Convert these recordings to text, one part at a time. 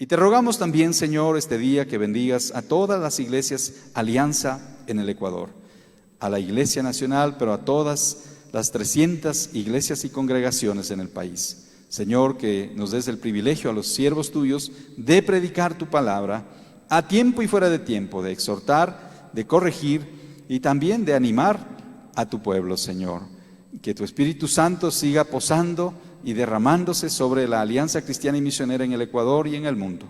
Y te rogamos también, Señor, este día que bendigas a todas las iglesias Alianza en el Ecuador, a la Iglesia Nacional, pero a todas las 300 iglesias y congregaciones en el país. Señor, que nos des el privilegio a los siervos tuyos de predicar tu palabra a tiempo y fuera de tiempo, de exhortar, de corregir y también de animar a tu pueblo, Señor. Que tu Espíritu Santo siga posando y derramándose sobre la Alianza Cristiana y Misionera en el Ecuador y en el mundo,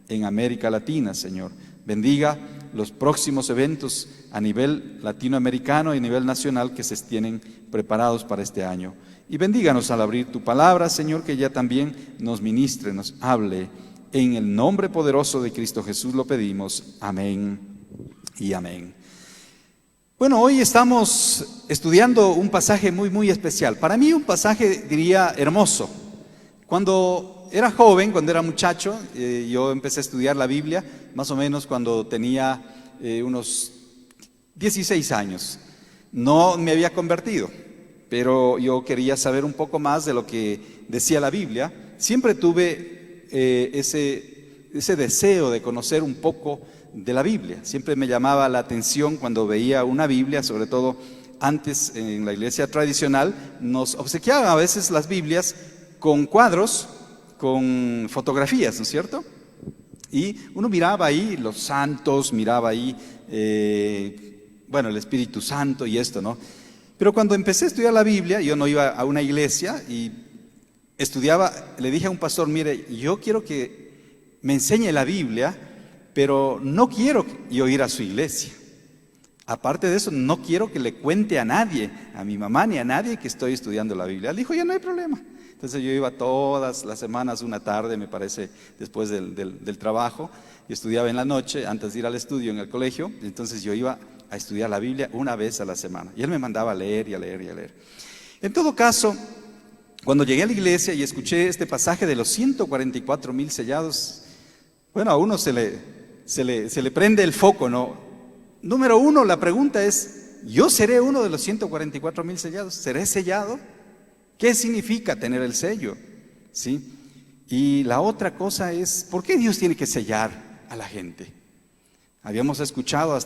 en América Latina, Señor. Bendiga los próximos eventos a nivel latinoamericano y a nivel nacional que se tienen preparados para este año. Y bendíganos al abrir tu palabra, Señor, que ya también nos ministre, nos hable. En el nombre poderoso de Cristo Jesús lo pedimos. Amén y amén. Bueno, hoy estamos estudiando un pasaje muy especial. Para mí un pasaje, diría, hermoso. Cuando era joven, cuando era muchacho, yo empecé a estudiar la Biblia, más o menos cuando tenía unos 16 años. No me había convertido, pero yo quería saber un poco más de lo que decía la Biblia. Siempre tuve ese deseo de conocer un poco de la Biblia. Siempre me llamaba la atención cuando veía una Biblia, sobre todo antes en la iglesia tradicional, nos obsequiaban a veces las Biblias con cuadros, con fotografías, ¿no es cierto? Y uno miraba ahí los santos, miraba ahí, el Espíritu Santo y esto, ¿no? Pero cuando empecé a estudiar la Biblia, yo no iba a una iglesia y estudiaba, le dije a un pastor, mire, yo quiero que me enseñe la Biblia, pero no quiero yo ir a su iglesia. Aparte de eso, no quiero que le cuente a nadie, a mi mamá ni a nadie que estoy estudiando la Biblia. Él dijo, ya no hay problema. Entonces yo iba todas las semanas, una tarde, me parece, después del trabajo, y estudiaba en la noche, antes de ir al estudio en el colegio. Entonces yo iba a estudiar la Biblia una vez a la semana. Y él me mandaba a leer y a leer y a leer. En todo caso, cuando llegué a la iglesia y escuché este pasaje de los 144,000 sellados, bueno, a uno se le prende el foco, ¿no? Número uno, la pregunta es, ¿yo seré uno de los 144,000 sellados? ¿Seré sellado? ¿Qué significa tener el sello? ¿Sí? Y la otra cosa es, ¿por qué Dios tiene que sellar a la gente? Habíamos escuchado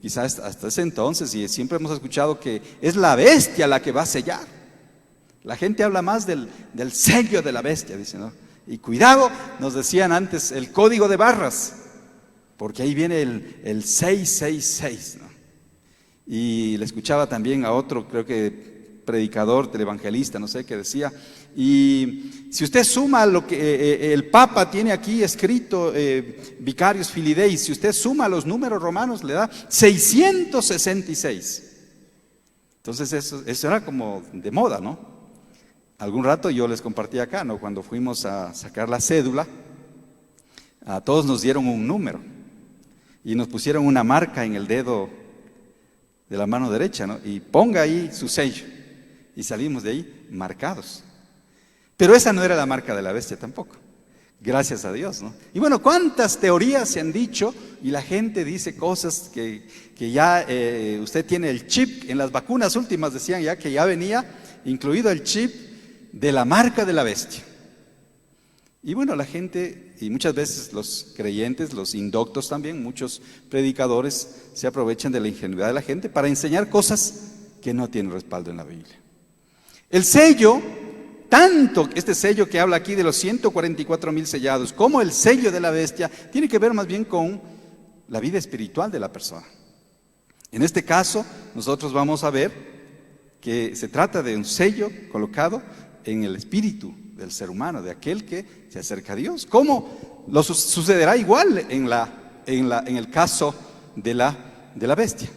quizás hasta ese entonces, y siempre hemos escuchado que es la bestia la que va a sellar. La gente habla más del sello de la bestia, dice, ¿no? Y cuidado, nos decían antes, el código de barras, porque ahí viene el 666, ¿no? Y le escuchaba también a otro, creo que predicador, televangelista, no sé qué decía, y si usted suma lo que el Papa tiene aquí escrito, Vicarius Filii, si usted suma los números romanos, le da 666. Entonces eso era como de moda, ¿no? Algún rato yo les compartí acá, ¿no? Cuando fuimos a sacar la cédula, a todos nos dieron un número y nos pusieron una marca en el dedo de la mano derecha, ¿no? Y ponga ahí su sello. Y salimos de ahí marcados. Pero esa no era la marca de la bestia tampoco. Gracias a Dios, ¿no? Y bueno, ¿cuántas teorías se han dicho? Y la gente dice cosas que ya usted tiene el chip. En las vacunas últimas decían ya que ya venía incluido el chip de la marca de la bestia. Y bueno, la gente, y muchas veces los creyentes, los indoctos también, muchos predicadores se aprovechan de la ingenuidad de la gente para enseñar cosas que no tienen respaldo en la Biblia. El sello, tanto este sello que habla aquí de los 144,000 sellados, como el sello de la bestia, tiene que ver más bien con la vida espiritual de la persona. En este caso, nosotros vamos a ver que se trata de un sello colocado en el espíritu del ser humano, de aquel que se acerca a Dios. ¿Cómo lo sucederá igual en el caso de la bestia?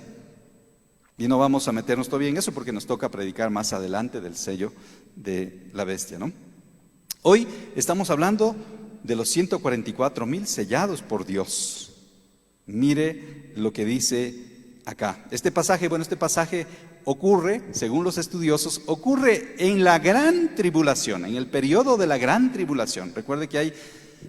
Y no vamos a meternos todavía en eso porque nos toca predicar más adelante del sello de la bestia, ¿no? Hoy estamos hablando de los 144,000 sellados por Dios. Mire lo que dice acá. Este pasaje ocurre, según los estudiosos, ocurre en la gran tribulación, en el periodo de la gran tribulación. Recuerde que hay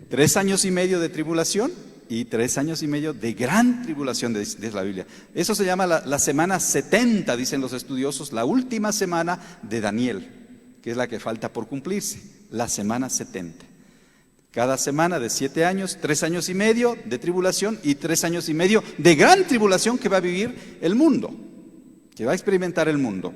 3 años y medio de tribulación y 3 años y medio de gran tribulación, dice la Biblia. Eso se llama la semana 70, dicen los estudiosos, la última semana de Daniel, que es la que falta por cumplirse, la semana 70. Cada semana de 7 años, 3 años y medio de tribulación y 3 años y medio de gran tribulación que va a vivir el mundo, que va a experimentar el mundo.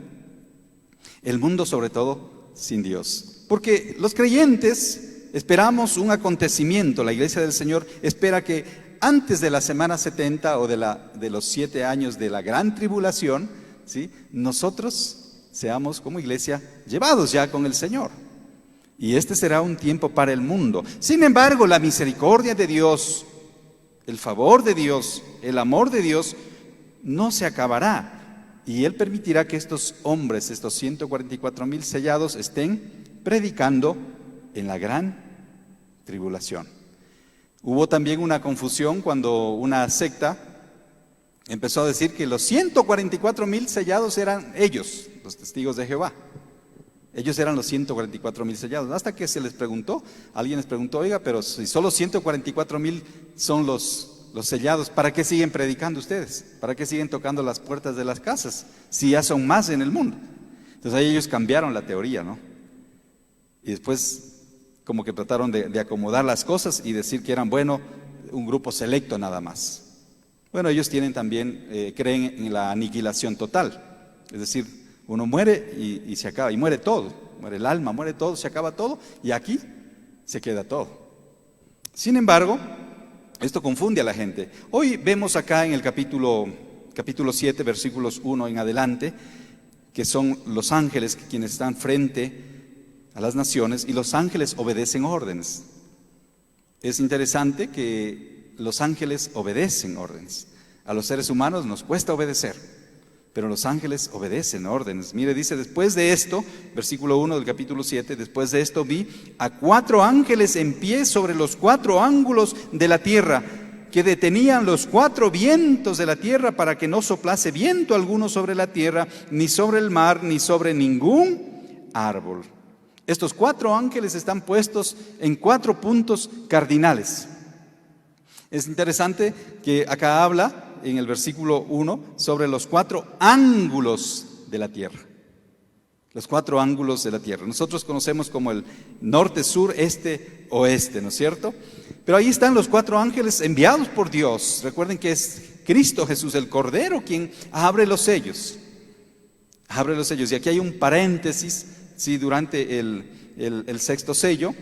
El mundo sobre todo sin Dios. Porque los creyentes esperamos un acontecimiento, la iglesia del Señor espera que antes de la semana 70 o de los 7 años de la gran tribulación, ¿sí?, nosotros seamos como iglesia llevados ya con el Señor. Y este será un tiempo para el mundo. Sin embargo, la misericordia de Dios, el favor de Dios, el amor de Dios, no se acabará. Y Él permitirá que estos hombres, estos 144,000 sellados, estén predicando en la gran tribulación. Hubo también una confusión cuando una secta empezó a decir que los 144,000 sellados eran ellos, los testigos de Jehová. Ellos eran los 144,000 sellados. Hasta que se les preguntó, alguien les preguntó, oiga, pero si solo 144,000 son los sellados, ¿para qué siguen predicando ustedes? ¿Para qué siguen tocando las puertas de las casas? Si ya son más en el mundo. Entonces ahí ellos cambiaron la teoría, ¿no? Y después como que trataron de acomodar las cosas y decir que eran, bueno, un grupo selecto nada más. Bueno, ellos tienen también, creen en la aniquilación total. Es decir, uno muere y se acaba, y muere todo, muere el alma, muere todo, se acaba todo, y aquí se queda todo. Sin embargo, esto confunde a la gente. Hoy vemos acá en el capítulo 7, versículos 1 en adelante, que son los ángeles quienes están frente a las naciones, y los ángeles obedecen órdenes. Es interesante que los ángeles obedecen órdenes. A los seres humanos nos cuesta obedecer, pero los ángeles obedecen órdenes. Mire, dice, después de esto, versículo 1 del capítulo 7, después de esto vi a 4 ángeles en pie sobre los 4 ángulos de la tierra, que detenían los 4 vientos de la tierra para que no soplase viento alguno sobre la tierra, ni sobre el mar, ni sobre ningún árbol. Estos 4 ángeles están puestos en 4 puntos cardinales. Es interesante que acá habla en el versículo 1 sobre los 4 ángulos de la tierra. Los 4 ángulos de la tierra. Nosotros conocemos como el norte, sur, este, oeste, ¿no es cierto? Pero ahí están los 4 ángeles enviados por Dios. Recuerden que es Cristo Jesús, el Cordero, quien abre los sellos. Abre los sellos. Y aquí hay un paréntesis, sí, durante el 6º sello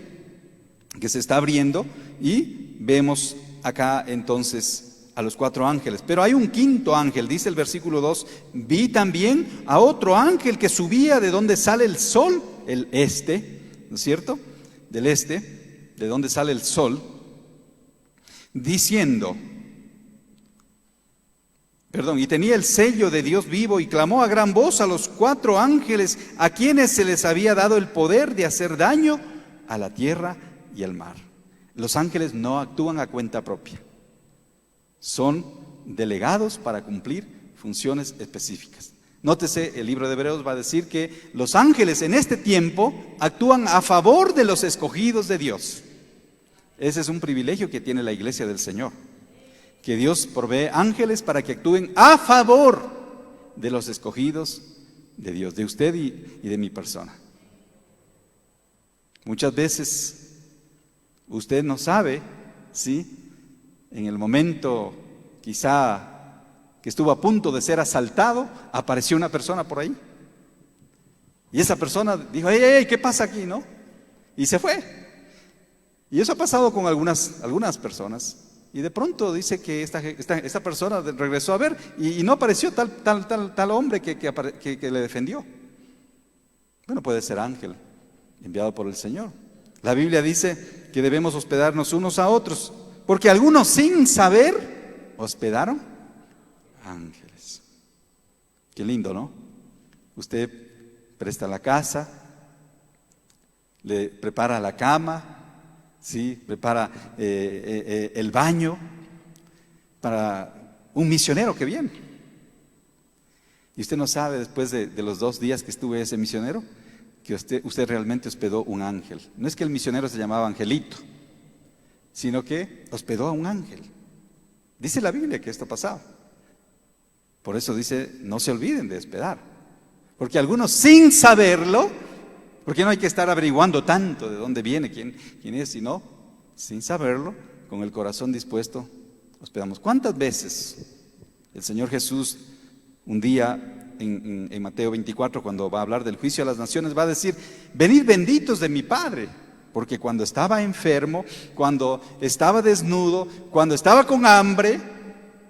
que se está abriendo, y vemos acá entonces a los 4 ángeles. Pero hay un 5.º ángel, dice el versículo 2, vi también a otro ángel que subía de donde sale el sol, el este, ¿no es cierto? Del este, de donde sale el sol, diciendo, y tenía el sello de Dios vivo, y clamó a gran voz a los 4 ángeles a quienes se les había dado el poder de hacer daño a la tierra y al mar. Los ángeles no actúan a cuenta propia. Son delegados para cumplir funciones específicas. Nótese, el libro de Hebreos va a decir que los ángeles en este tiempo actúan a favor de los escogidos de Dios. Ese es un privilegio que tiene la iglesia del Señor, que Dios provee ángeles para que actúen a favor de los escogidos de Dios, de usted y de mi persona. Muchas veces usted no sabe, ¿sí?, en el momento quizá que estuvo a punto de ser asaltado, apareció una persona por ahí. Y esa persona dijo, ¡Ey, qué pasa aquí!, ¿no? Y se fue. Y eso ha pasado con algunas personas. Y de pronto dice que esta persona regresó a ver y no apareció tal hombre que le defendió. Bueno, puede ser ángel enviado por el Señor. La Biblia dice que debemos hospedarnos unos a otros, porque algunos sin saber hospedaron ángeles. Qué lindo, ¿no? Usted presta la casa, le prepara la cama, ¿sí?, prepara el baño para un misionero que viene. Y usted no sabe, después de los 2 días que estuve ese misionero, que usted realmente hospedó un ángel. No es que el misionero se llamaba Angelito, sino que hospedó a un ángel. Dice la Biblia que esto pasaba. Por eso dice, no se olviden de hospedar. Porque algunos sin saberlo, porque no hay que estar averiguando tanto de dónde viene, quién es, sino sin saberlo, con el corazón dispuesto, hospedamos. ¿Cuántas veces el Señor Jesús un día en Mateo 24, cuando va a hablar del juicio a las naciones, va a decir: venid benditos de mi Padre, porque cuando estaba enfermo, cuando estaba desnudo, cuando estaba con hambre,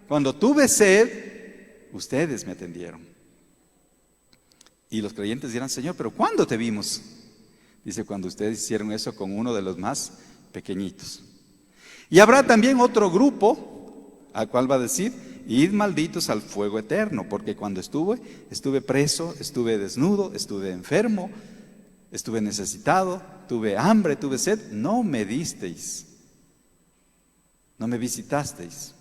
cuando tuve sed, ustedes me atendieron? Y los creyentes dirán: Señor, ¿pero cuándo te vimos? Dice: cuando ustedes hicieron eso con uno de los más pequeñitos. Y habrá también otro grupo al cual va a decir: id malditos al fuego eterno, porque cuando estuve preso, estuve desnudo, estuve enfermo, estuve necesitado, tuve hambre, tuve sed, no me disteis, no me visitasteis.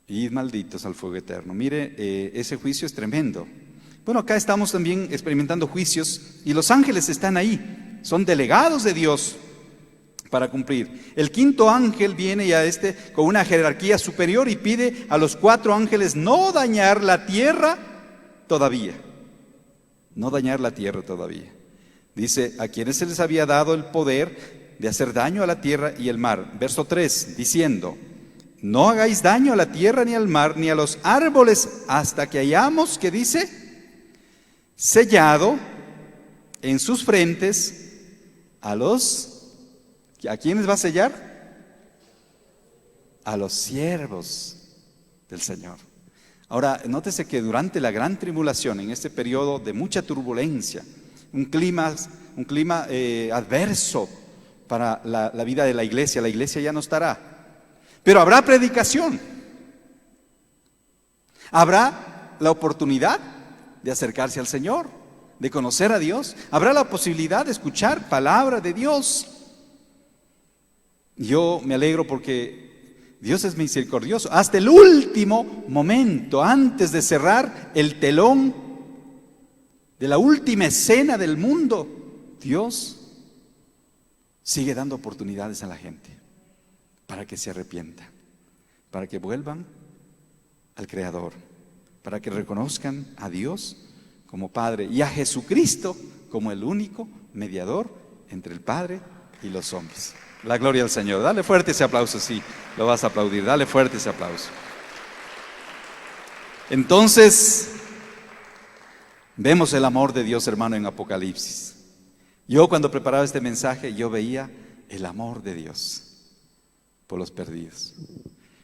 Id malditos al fuego eterno. Mire, ese juicio es tremendo. Bueno, acá estamos también experimentando juicios y los ángeles están ahí, son delegados de Dios para cumplir. El quinto ángel viene ya con una jerarquía superior y pide a los 4 ángeles no dañar la tierra todavía. No dañar la tierra todavía. Dice: a quienes se les había dado el poder de hacer daño a la tierra y el mar. Verso 3, diciendo: no hagáis daño a la tierra ni al mar ni a los árboles hasta que hayamos, ¿qué dice? Sellado en sus frentes ¿a quiénes va a sellar? A los siervos del Señor. Ahora, nótese que durante la gran tribulación, en este periodo de mucha turbulencia, un clima adverso para la vida de la iglesia ya no estará. Pero habrá predicación. Habrá la oportunidad de acercarse al Señor, de conocer a Dios. Habrá la posibilidad de escuchar palabra de Dios. Yo me alegro porque Dios es misericordioso. Hasta el último momento, antes de cerrar el telón de la última escena del mundo, Dios sigue dando oportunidades a la gente para que se arrepientan, para que vuelvan al Creador, para que reconozcan a Dios como Padre y a Jesucristo como el único mediador entre el Padre y los hombres. La gloria al Señor. Dale fuerte ese aplauso, sí, lo vas a aplaudir. Dale fuerte ese aplauso. Entonces, vemos el amor de Dios, hermano, en Apocalipsis. Yo cuando preparaba este mensaje, yo veía el amor de Dios por los perdidos,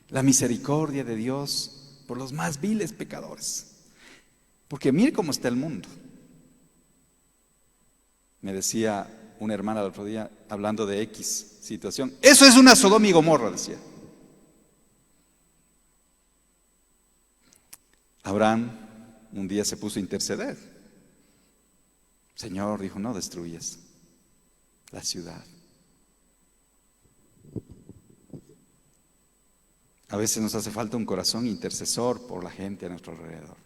la misericordia de Dios por los más viles pecadores. Porque mire cómo está el mundo. Me decía una hermana el otro día, hablando de X situación: eso es una Sodoma y Gomorra, decía. Abraham un día se puso a interceder. Señor, dijo: no destruyas la ciudad. A veces nos hace falta un corazón intercesor por la gente a nuestro alrededor.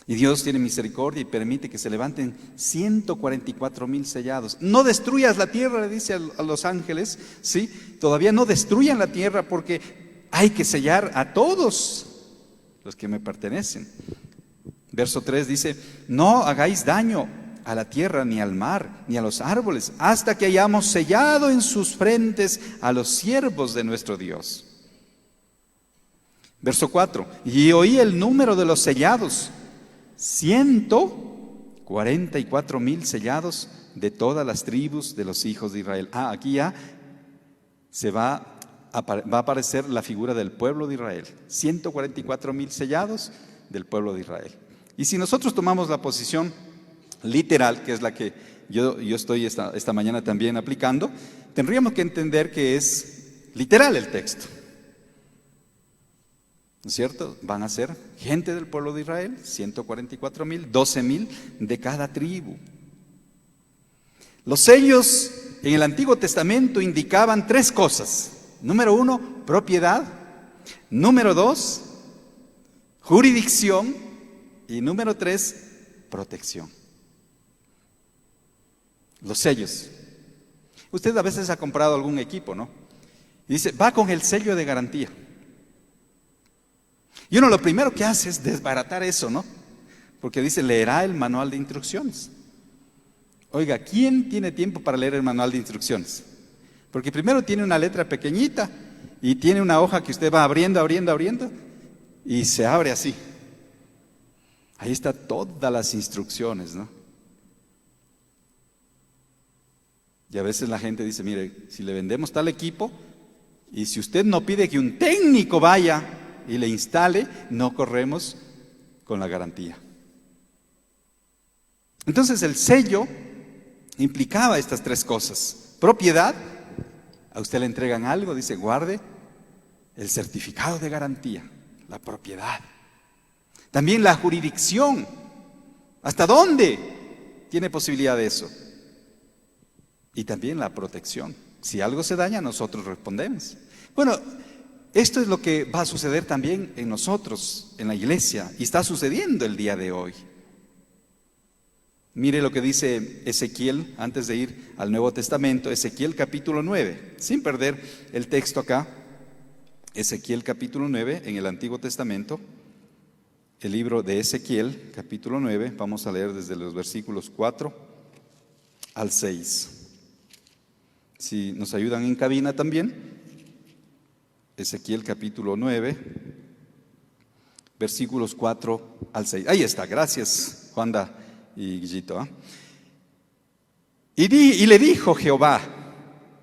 Y Dios tiene misericordia y permite que se levanten 144,000 sellados. No destruyas la tierra, le dice a los ángeles, ¿sí? Todavía no destruyan la tierra porque hay que sellar a todos los que me pertenecen. Verso 3 dice: no hagáis daño a la tierra, ni al mar, ni a los árboles, hasta que hayamos sellado en sus frentes a los siervos de nuestro Dios. Verso 4: y oí el número de los sellados, 144,000 sellados de todas las tribus de los hijos de Israel. Aquí ya va a aparecer la figura del pueblo de Israel. 144,000 sellados del pueblo de Israel. Y si nosotros tomamos la posición literal, que es la que yo estoy esta mañana también aplicando, tendríamos que entender que es literal el texto. ¿No es cierto? Van a ser gente del pueblo de Israel, 144,000, 12,000 de cada tribu. Los sellos en el Antiguo Testamento indicaban 3 cosas. Número 1, propiedad. Número 2, jurisdicción. Y número 3, protección. Los sellos. Usted a veces ha comprado algún equipo, ¿no? Y dice: va con el sello de garantía. Y uno lo primero que hace es desbaratar eso, ¿no? Porque dice: leerá el manual de instrucciones. Oiga, ¿quién tiene tiempo para leer el manual de instrucciones? Porque primero tiene una letra pequeñita y tiene una hoja que usted va abriendo, abriendo, abriendo y se abre así. Ahí está todas las instrucciones, ¿no? Y a veces la gente dice, mire, si le vendemos tal equipo y si usted no pide que un técnico vaya y le instale, no corremos con la garantía. Entonces el sello implicaba estas tres cosas. Propiedad, a usted le entregan algo, dice guarde el certificado de garantía, la propiedad. También la jurisdicción, ¿hasta dónde tiene posibilidad de eso? Y también la protección, si algo se daña nosotros respondemos. Bueno, esto es lo que va a suceder también en nosotros, en la iglesia, y está sucediendo el día de hoy. Mire lo que dice Ezequiel, antes de ir al Nuevo Testamento, Ezequiel capítulo 9, sin perder el texto acá, Ezequiel capítulo 9 en el Antiguo Testamento, el libro de Ezequiel capítulo 9, vamos a leer desde los versículos 4 al 6. Si nos ayudan en cabina también, Ezequiel capítulo 9, versículos 4 al 6. Ahí está, gracias Juanda y Guillito. Y le dijo Jehová,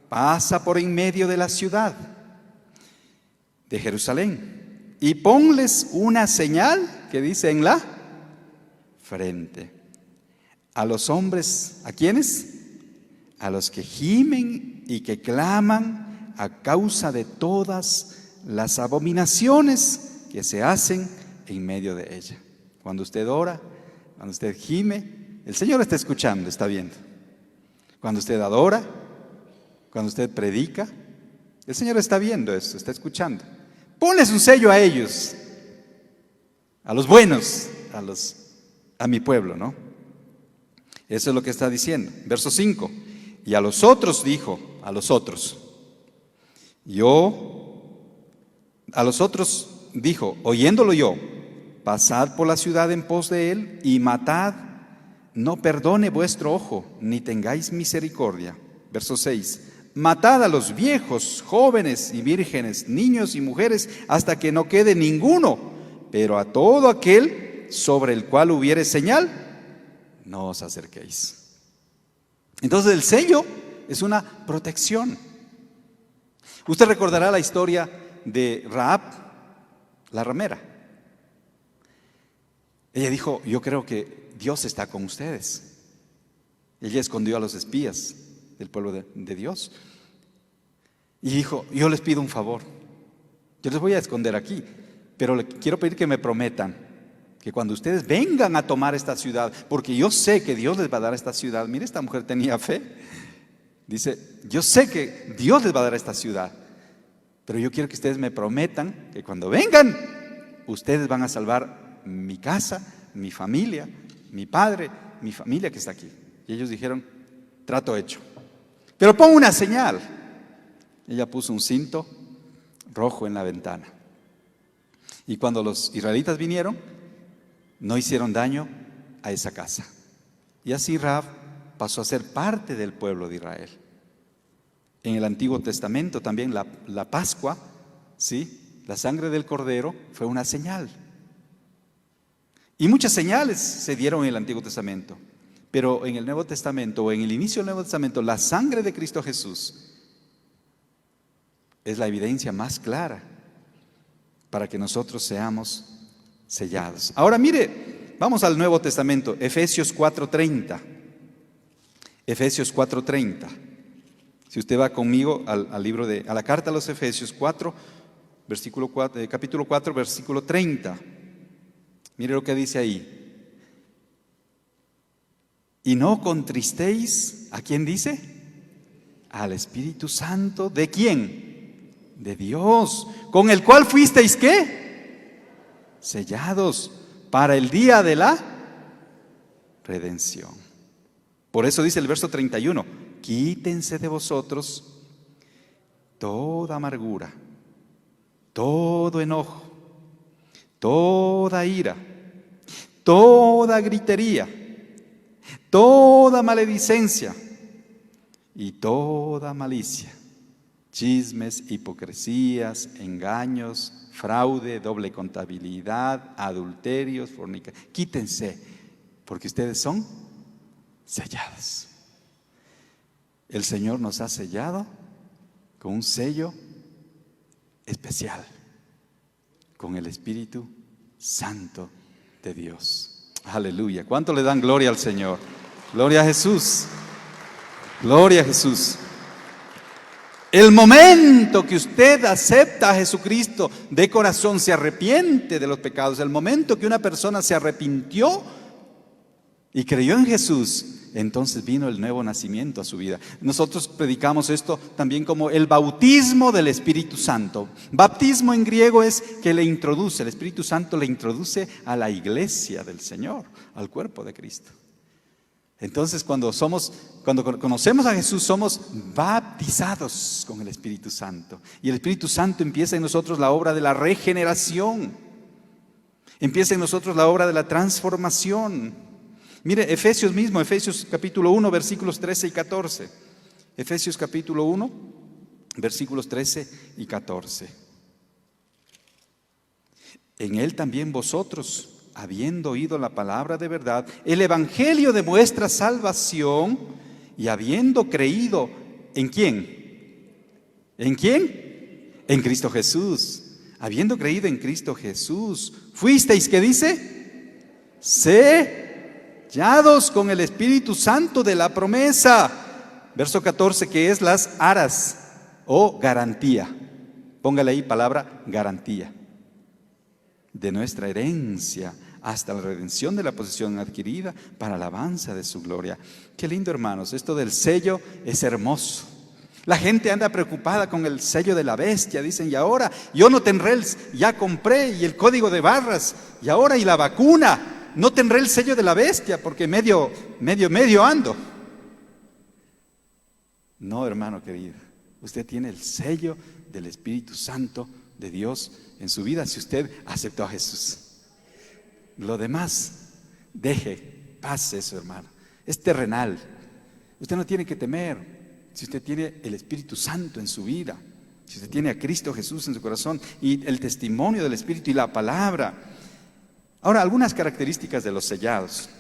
pasa por en medio de la ciudad de Jerusalén y ponles una señal que dice en la frente. A los hombres, ¿a quiénes? A los que gimen y que claman a causa de todas las abominaciones que se hacen en medio de ella. Cuando usted ora, cuando usted gime, el Señor está escuchando, está viendo. Cuando usted adora, cuando usted predica, el Señor está viendo eso, está escuchando. Ponles un sello a ellos, a los buenos, a mi pueblo, ¿no? Eso es lo que está diciendo. Verso 5. Y a los otros dijo, a los otros dijo, oyéndolo yo, pasad por la ciudad en pos de él y matad, no perdone vuestro ojo, ni tengáis misericordia. Verso 6. Matad a los viejos, jóvenes y vírgenes, niños y mujeres, hasta que no quede ninguno, pero a todo aquel sobre el cual hubiere señal, no os acerquéis. Entonces el sello es una protección. Usted recordará la historia de Rahab, la ramera. Ella dijo, yo creo que Dios está con ustedes. Ella escondió a los espías del pueblo de Dios. Y dijo, yo les pido un favor. Yo les voy a esconder aquí, pero le quiero pedir que me prometan que cuando ustedes vengan a tomar esta ciudad, porque yo sé que Dios les va a dar esta ciudad. Mire, esta mujer tenía fe. Dice, yo sé que Dios les va a dar esta ciudad, pero yo quiero que ustedes me prometan que cuando vengan, ustedes van a salvar mi casa, mi familia, mi padre, mi familia que está aquí. Y ellos dijeron, trato hecho. Pero pon una señal. Ella puso un cinto rojo en la ventana. Y cuando los israelitas vinieron, no hicieron daño a esa casa. Y así Rahab pasó a ser parte del pueblo de Israel. En el Antiguo Testamento también la Pascua, ¿sí? La sangre del cordero fue una señal. Y muchas señales se dieron en el Antiguo Testamento. Pero en el Nuevo Testamento, o en el inicio del Nuevo Testamento, la sangre de Cristo Jesús es la evidencia más clara para que nosotros seamos sellados. Ahora mire, vamos al Nuevo Testamento, Efesios 4:30. Efesios 4:30. Si usted va conmigo al libro a la carta a los Efesios 4, capítulo 4, versículo 30. Mire lo que dice ahí. Y no contristéis, ¿a quién dice? Al Espíritu Santo, ¿de quién? De Dios, con el cual fuisteis, ¿qué? Sellados para el día de la redención. Por eso dice el verso 31, quítense de vosotros toda amargura, todo enojo, toda ira, toda gritería, toda maledicencia y toda malicia. chismes, hipocresías, engaños, fraude, doble contabilidad, adulterios, fornicación. Quítense, porque ustedes son sellados. El Señor nos ha sellado con un sello especial, con el Espíritu Santo de Dios. Aleluya. ¿Cuánto le dan gloria al Señor? Gloria a Jesús. Gloria a Jesús. El momento que usted acepta a Jesucristo de corazón, se arrepiente de los pecados, el momento que una persona se arrepintió y creyó en Jesús, entonces vino el nuevo nacimiento a su vida. Nosotros predicamos esto también como el bautismo del Espíritu Santo. Bautismo en griego es que le introduce, el Espíritu Santo le introduce a la iglesia del Señor, al cuerpo de Cristo. Entonces cuando conocemos a Jesús, somos bautizados con el Espíritu Santo. Y el Espíritu Santo empieza en nosotros la obra de la regeneración. Empieza en nosotros la obra de la transformación. Mire, Efesios mismo, Efesios capítulo 1, versículos 13 y 14. Efesios capítulo 1, versículos 13 y 14. En él también vosotros, habiendo oído la palabra de verdad, el evangelio de vuestra salvación, y habiendo creído, ¿en quién? ¿En quién? En Cristo Jesús. Habiendo creído en Cristo Jesús, fuisteis, ¿qué dice? Sellados con el Espíritu Santo de la promesa. Verso 14, que es las aras o garantía. Póngale ahí palabra garantía. De nuestra herencia hasta la redención de la posesión adquirida para alabanza de su gloria. Qué lindo, hermanos, esto del sello es hermoso. La gente anda preocupada con el sello de la bestia, dicen, y ahora yo no tendré ya compré, y el código de barras, y ahora y la vacuna, no tendré el sello de la bestia porque medio ando. No, hermano querido, usted tiene el sello del Espíritu Santo de Dios en su vida si usted aceptó a Jesús. Lo demás, pase eso, hermano. Es terrenal. Usted no tiene que temer si usted tiene el Espíritu Santo en su vida, si usted tiene a Cristo Jesús en su corazón y el testimonio del Espíritu y la palabra. Ahora, algunas características de los sellados,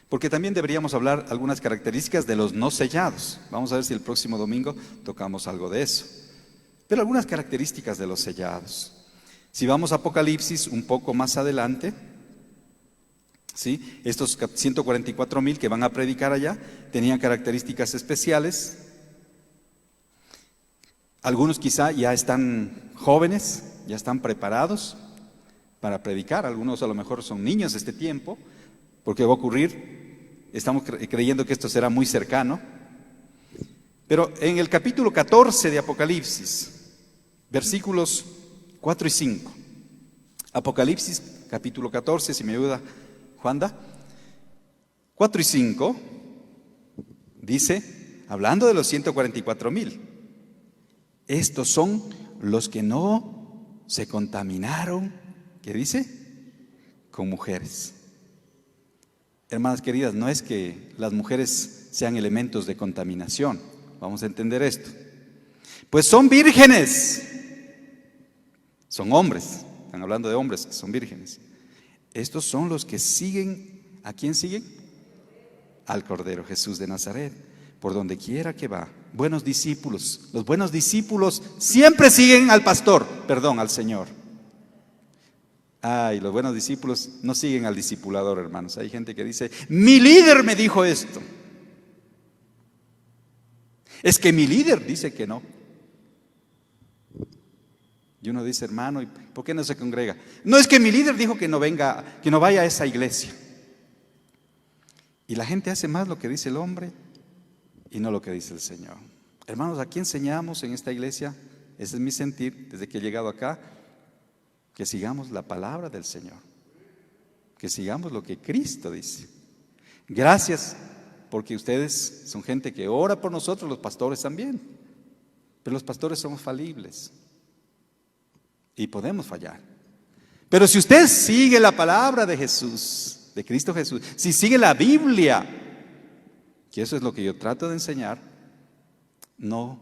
porque también deberíamos hablar algunas características de los no sellados. Vamos a ver si el próximo domingo tocamos algo de eso. Pero algunas características de los sellados. Si vamos a Apocalipsis un poco más adelante, ¿sí? Estos 144,000 que van a predicar allá tenían características especiales. Algunos quizá ya están jóvenes, ya están preparados para predicar. Algunos a lo mejor son niños de este tiempo, porque va a ocurrir, estamos creyendo que esto será muy cercano. Pero en el capítulo 14 de Apocalipsis, versículos 4 y 5. Apocalipsis, capítulo 14, si me ayuda Juanda. 4 y 5, dice, hablando de los 144,000, estos son los que no se contaminaron, ¿qué dice? Con mujeres. Hermanas queridas, no es que las mujeres sean elementos de contaminación, vamos a entender esto. Pues son vírgenes. Son hombres, están hablando de hombres que son vírgenes. Estos son los que siguen, ¿a quién siguen? Al Cordero Jesús de Nazaret, por donde quiera que va. Buenos discípulos, los buenos discípulos siempre siguen al pastor, al Señor. Ay, los buenos discípulos no siguen al discipulador, hermanos. Hay gente que dice, mi líder me dijo esto. Es que mi líder dice que no. Y uno dice, hermano, ¿y por qué no se congrega? No, es que mi líder dijo que no venga, que no vaya a esa iglesia. Y la gente hace más lo que dice el hombre y no lo que dice el Señor. Hermanos, aquí enseñamos en esta iglesia, ese es mi sentir desde que he llegado acá, que sigamos la palabra del Señor, que sigamos lo que Cristo dice. Gracias, porque ustedes son gente que ora por nosotros, los pastores también, pero los pastores somos falibles. Y podemos fallar. Pero si usted sigue la palabra de Jesús, de Cristo Jesús, si sigue la Biblia, que eso es lo que yo trato de enseñar, no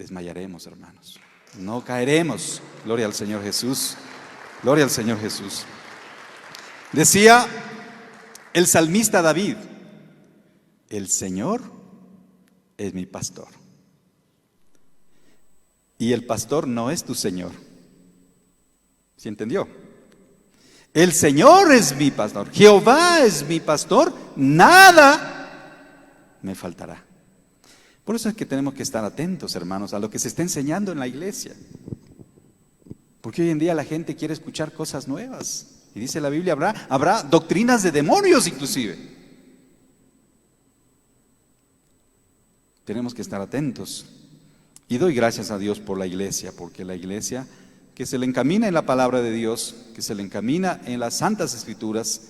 desmayaremos, hermanos. No caeremos. Gloria al Señor Jesús. Gloria al Señor Jesús. Decía el salmista David: el Señor es mi pastor. Y el pastor no es tu Señor. ¿Sí entendió? El Señor es mi pastor. Jehová es mi pastor. Nada me faltará. Por eso es que tenemos que estar atentos, hermanos, a lo que se está enseñando en la iglesia. Porque hoy en día la gente quiere escuchar cosas nuevas. Y dice la Biblia, habrá doctrinas de demonios inclusive. Tenemos que estar atentos. Y doy gracias a Dios por la iglesia, porque la iglesia que se le encamina en la palabra de Dios, que se le encamina en las santas escrituras,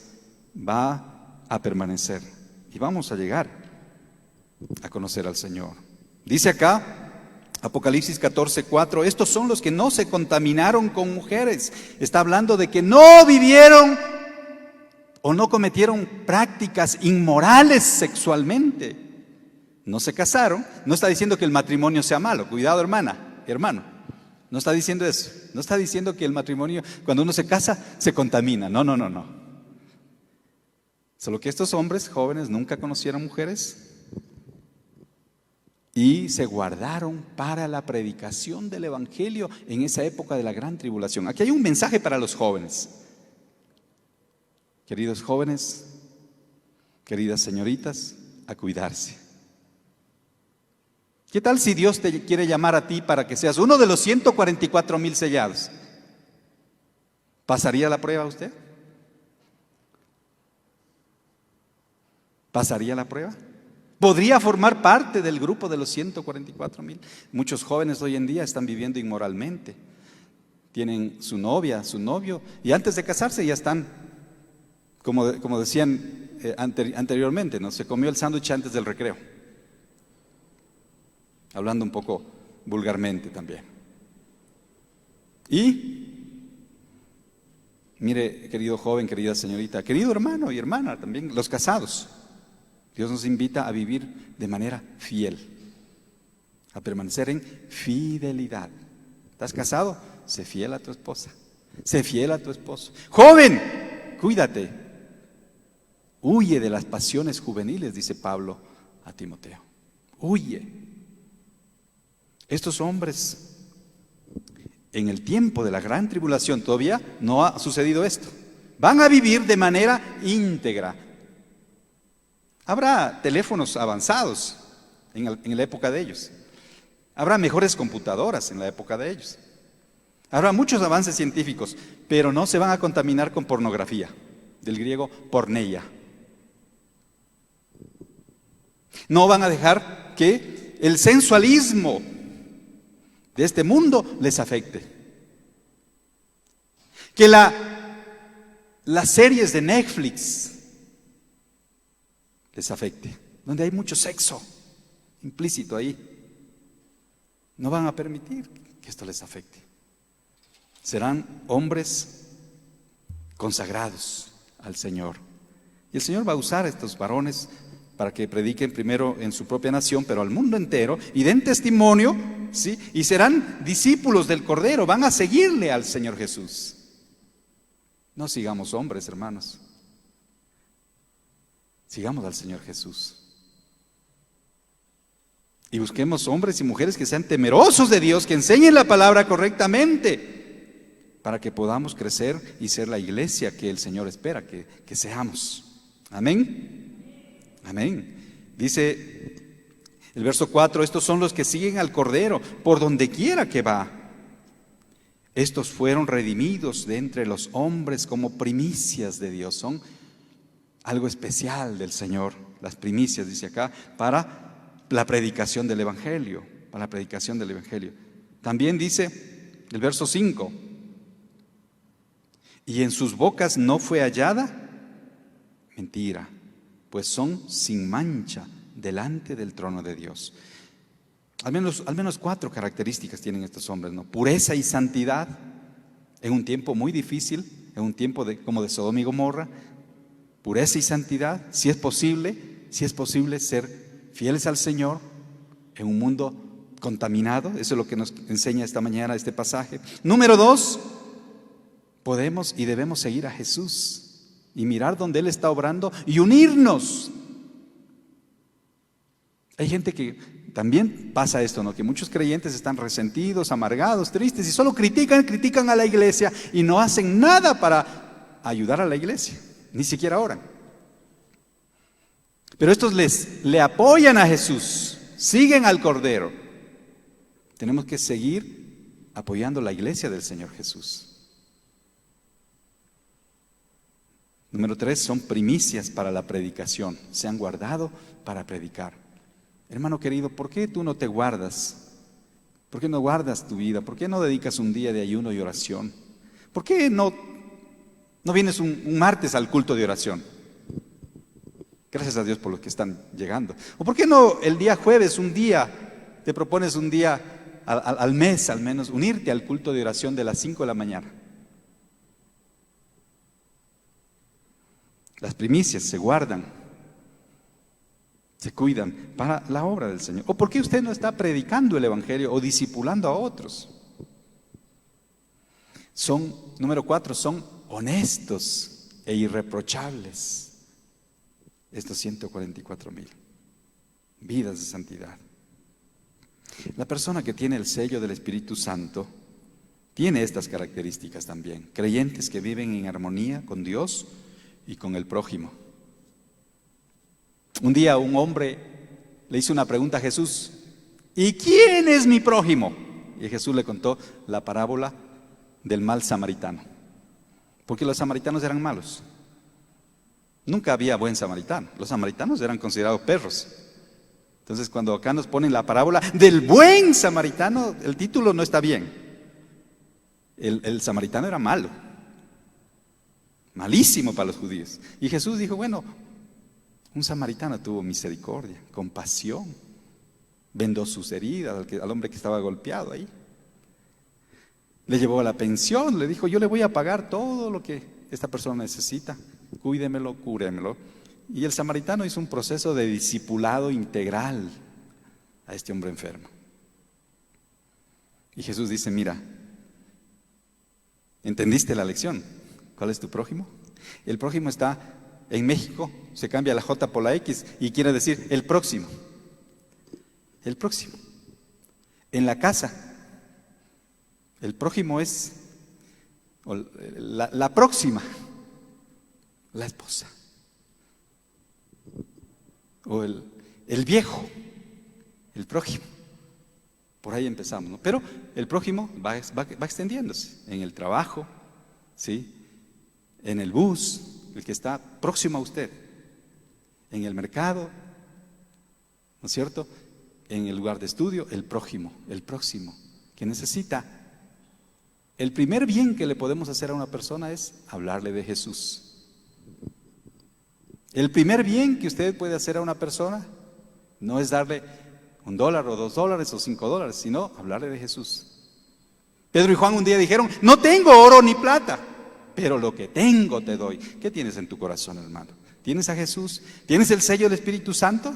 va a permanecer. Y vamos a llegar a conocer al Señor. Dice acá, Apocalipsis 14:4, estos son los que no se contaminaron con mujeres. Está hablando de que no vivieron o no cometieron prácticas inmorales sexualmente. No se casaron. No está diciendo que el matrimonio sea malo. Cuidado, hermano. No está diciendo eso. No está diciendo que el matrimonio, cuando uno se casa, se contamina. No. Solo que estos hombres jóvenes nunca conocieron mujeres y se guardaron para la predicación del evangelio en esa época de la gran tribulación. Aquí hay un mensaje para los jóvenes. Queridos jóvenes, queridas señoritas, a cuidarse. ¿Qué tal si Dios te quiere llamar a ti para que seas uno de los 144,000 sellados? ¿Pasaría la prueba usted? ¿Pasaría la prueba? ¿Podría formar parte del grupo de los 144,000? Muchos jóvenes hoy en día están viviendo inmoralmente. Tienen su novia, su novio, y antes de casarse ya están, como decían anteriormente, ¿no? Se comió el sándwich antes del recreo. Hablando un poco vulgarmente también. Y, mire, querido joven, querida señorita, querido hermano y hermana, también los casados, Dios nos invita a vivir de manera fiel, a permanecer en fidelidad. ¿Estás casado? Sé fiel a tu esposa, sé fiel a tu esposo. Joven, cuídate, huye de las pasiones juveniles, dice Pablo a Timoteo. Huye. Estos hombres, en el tiempo de la gran tribulación, todavía no ha sucedido esto. Van a vivir de manera íntegra. Habrá teléfonos avanzados en la época de ellos. Habrá mejores computadoras en la época de ellos. Habrá muchos avances científicos, pero no se van a contaminar con pornografía, del griego porneia. No van a dejar que el sensualismo de este mundo les afecte. Que las series de Netflix les afecte, donde hay mucho sexo implícito ahí. No van a permitir que esto les afecte. Serán hombres consagrados al Señor. Y el Señor va a usar a estos varones para que prediquen primero en su propia nación, pero al mundo entero, y den testimonio, ¿sí? Y serán discípulos del Cordero, van a seguirle al Señor Jesús. No sigamos hombres, hermanos. Sigamos al Señor Jesús. Y busquemos hombres y mujeres que sean temerosos de Dios, que enseñen la palabra correctamente, para que podamos crecer y ser la iglesia que el Señor espera que seamos. Amén. Amén. Dice el verso 4, estos son los que siguen al Cordero por donde quiera que va. Estos fueron redimidos de entre los hombres como primicias de Dios. Son algo especial del Señor. Las primicias, dice acá, para la predicación del Evangelio. Para la predicación del Evangelio. También dice el verso 5, y en sus bocas no fue hallada mentira, pues son sin mancha delante del trono de Dios. Al menos 4 características tienen estos hombres, ¿no? Pureza y santidad en un tiempo muy difícil, en un tiempo como de Sodoma y Gomorra. Pureza y santidad, si es posible ser fieles al Señor en un mundo contaminado. Eso es lo que nos enseña esta mañana este pasaje. Número 2, podemos y debemos seguir a Jesús y mirar donde Él está obrando y unirnos. Hay gente que también pasa esto, ¿no? Que muchos creyentes están resentidos, amargados, tristes y solo critican a la iglesia y no hacen nada para ayudar a la iglesia, ni siquiera oran. Pero estos le apoyan a Jesús, siguen al Cordero. Tenemos que seguir apoyando la iglesia del Señor Jesús. Número 3, son primicias para la predicación. Se han guardado para predicar. Hermano querido, ¿por qué tú no te guardas? ¿Por qué no guardas tu vida? ¿Por qué no dedicas un día de ayuno y oración? ¿Por qué no vienes un martes al culto de oración? Gracias a Dios por los que están llegando. ¿O por qué no el día jueves, te propones un día al mes al menos, unirte al culto de oración de las 5 de la mañana? Las primicias se guardan, se cuidan para la obra del Señor. ¿O por qué usted no está predicando el Evangelio o discipulando a otros? Número 4, son honestos e irreprochables. Estos 144,000 vidas de santidad. La persona que tiene el sello del Espíritu Santo tiene estas características también. Creyentes que viven en armonía con Dios y con el prójimo. Un día un hombre le hizo una pregunta a Jesús: ¿y quién es mi prójimo? Y Jesús le contó la parábola del mal samaritano. Porque los samaritanos eran malos. Nunca había buen samaritano. Los samaritanos eran considerados perros. Entonces, cuando acá nos ponen la parábola del buen samaritano, el título no está bien. El samaritano era malo. Malísimo para los judíos. Y Jesús dijo, bueno, un samaritano tuvo misericordia, compasión, vendó sus heridas al hombre que estaba golpeado ahí. Le llevó a la pensión, le dijo, yo le voy a pagar todo lo que esta persona necesita. Cuídemelo, cúremelo. Y el samaritano hizo un proceso de discipulado integral a este hombre enfermo. Y Jesús dice, mira, ¿entendiste la lección? ¿Cuál es tu prójimo? El prójimo está en México, se cambia la J por la X y quiere decir el próximo. El próximo. En la casa, el prójimo es la próxima, la esposa. O el viejo, el prójimo. Por ahí empezamos, ¿no? Pero el prójimo va extendiéndose en el trabajo, ¿sí? En el bus, el que está próximo a usted, en el mercado, ¿no es cierto? En el lugar de estudio, el prójimo, el próximo, que necesita. El primer bien que le podemos hacer a una persona es hablarle de Jesús. El primer bien que usted puede hacer a una persona no es darle $1 o $2 o $5, sino hablarle de Jesús. Pedro y Juan un día dijeron, no tengo oro ni plata, pero lo que tengo te doy. ¿Qué tienes en tu corazón, hermano? ¿Tienes a Jesús? ¿Tienes el sello del Espíritu Santo?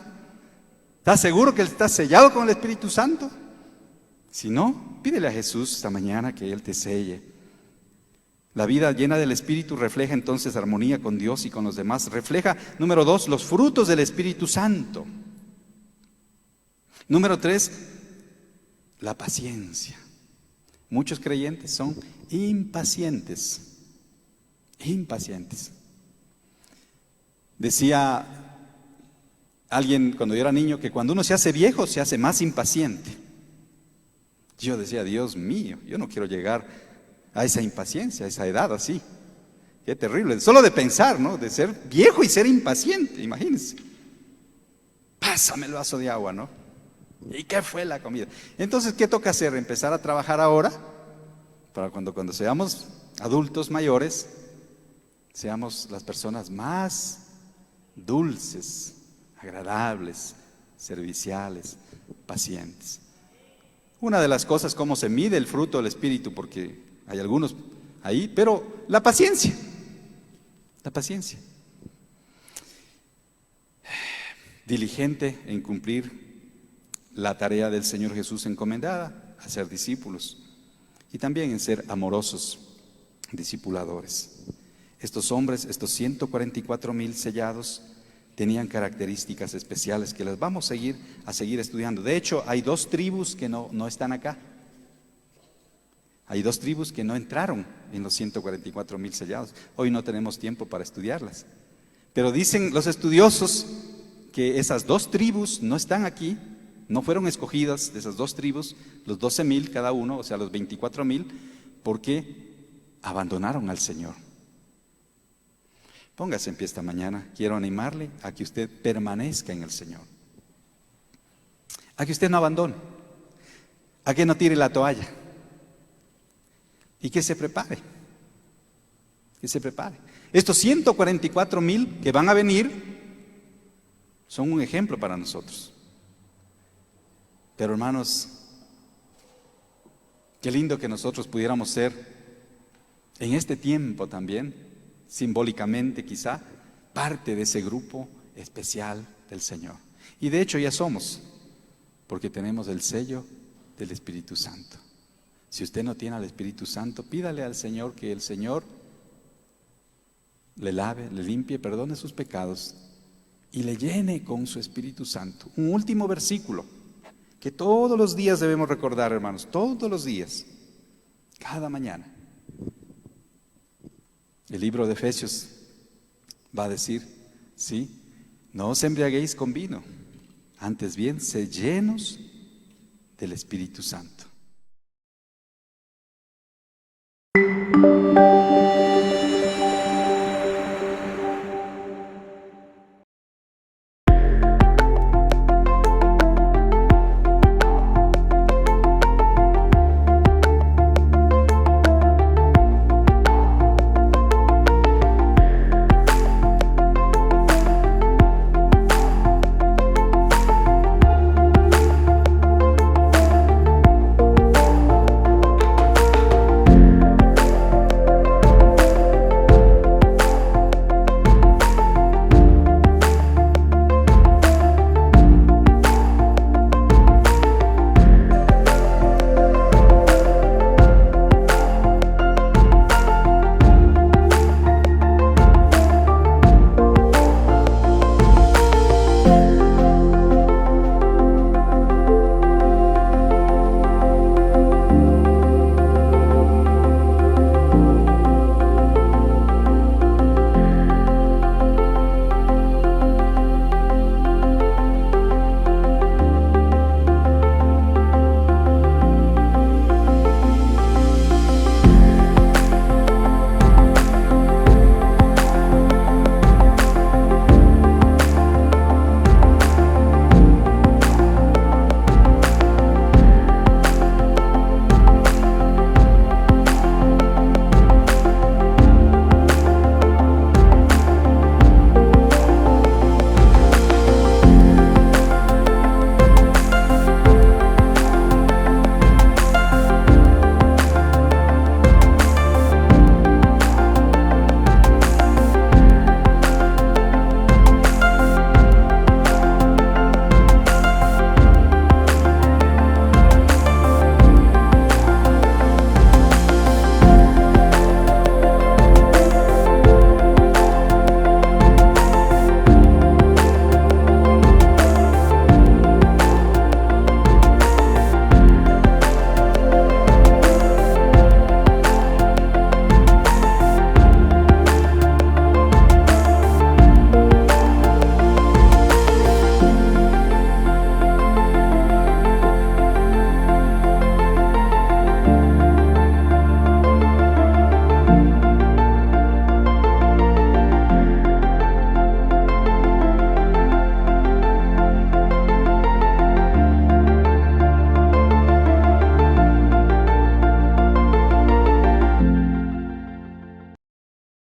¿Estás seguro que estás sellado con el Espíritu Santo? Si no, pídele a Jesús esta mañana que Él te selle. La vida llena del Espíritu refleja entonces armonía con Dios y con los demás. Refleja, número 2, los frutos del Espíritu Santo. Número 3, la paciencia. Muchos creyentes son impacientes. Impacientes. Decía alguien cuando yo era niño que cuando uno se hace viejo se hace más impaciente. Yo decía, Dios mío, yo no quiero llegar a esa impaciencia, a esa edad así. Qué terrible, solo de pensar, ¿no? De ser viejo y ser impaciente, imagínense. Pásame el vaso de agua, ¿no? ¿Y qué fue la comida? Entonces, ¿qué toca hacer? Empezar a trabajar ahora, para cuando seamos adultos mayores, seamos las personas más dulces, agradables, serviciales, pacientes. Una de las cosas, cómo se mide el fruto del Espíritu, porque hay algunos ahí, pero la paciencia. Diligente en cumplir la tarea del Señor Jesús encomendada, a ser discípulos, y también en ser amorosos discipuladores. Estos hombres, estos 144,000 sellados, tenían características especiales que las vamos a seguir estudiando. De hecho, hay dos tribus que no están acá. Hay dos tribus que no entraron en los 144,000 sellados. Hoy no tenemos tiempo para estudiarlas. Pero dicen los estudiosos que esas dos tribus no están aquí, no fueron escogidas de esas dos tribus, los 12,000 cada uno, o sea, los 24,000, porque abandonaron al Señor. Póngase en pie esta mañana. Quiero animarle a que usted permanezca en el Señor, a que usted no abandone, a que no tire la toalla y que se prepare, que se prepare. Estos 144,000 que van a venir son un ejemplo para nosotros. Pero hermanos, qué lindo que nosotros pudiéramos ser en este tiempo también, simbólicamente quizá, parte de ese grupo especial del Señor. Y de hecho ya somos, porque tenemos el sello del Espíritu Santo. Si usted no tiene al Espíritu Santo, pídale al Señor que el Señor le lave, le limpie, perdone sus pecados y le llene con su Espíritu Santo. Un último versículo que todos los días debemos recordar, hermanos, todos los días, cada mañana. El libro de Efesios va a decir, sí, no os embriaguéis con vino, antes bien, sed llenos del Espíritu Santo.